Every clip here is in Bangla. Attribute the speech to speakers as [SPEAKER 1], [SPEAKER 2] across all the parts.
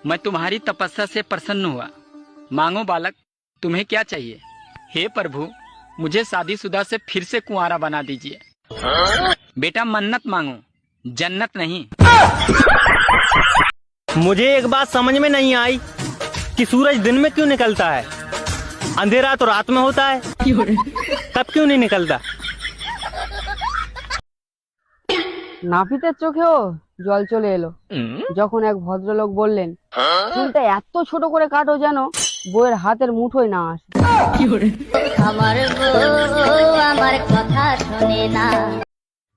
[SPEAKER 1] मैं तुम्हारी तपस्या से प्रसन्न हुआ। मांगो बालक, तुम्हें क्या चाहिए? हे प्रभु, मुझे शादीशुदा से फिर से कुंवारा बना दीजिए। बेटा मन्नत मांगो, जन्नत नहीं।
[SPEAKER 2] मुझे एक बात समझ में नहीं आई कि सूरज दिन में क्यों निकलता है, अंधेरा तो रात में होता है, तब क्यों नहीं निकलता?
[SPEAKER 3] নাপিতের চোখেও জল চলে এলো যখন এক ভদ্রলোক বললেন, চুলটা এত ছোট করে কাটো যেন বউয়ের হাতের মুঠোয় না আসে।
[SPEAKER 4] আমার বউ আমার কথা শোনে না।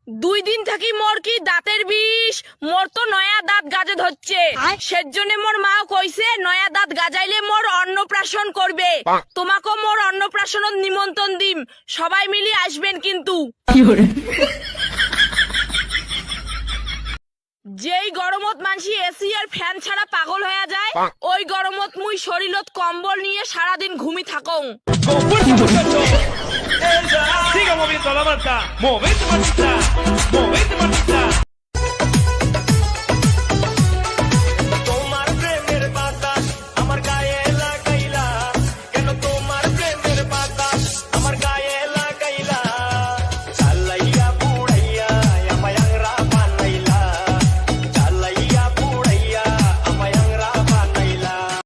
[SPEAKER 5] 2 দিন থাকি মোর কি দাঁতের বিষ, মোর তো নয়া দাঁত গাজে ধরছে। সেজন্য মোর মা কইছে নয়া দাঁত গাজাইলে মোর অন্নপ্রাশন করবে। তোমাকে মোর অন্নপ্রাশনের নিমন্ত্রণ দিম, সবাই মিলে আসবেন কিন্তু। যেই গরমত মানসি এসি আর ফ্যান ছাড়া পাগল হয়ে যায়, ওই গরমত মুই শরীরত কম্বল নিয়ে সারাদিন ঘুমি থাকং।
[SPEAKER 6] Siga moviendo la manta, movete machita, movete machita.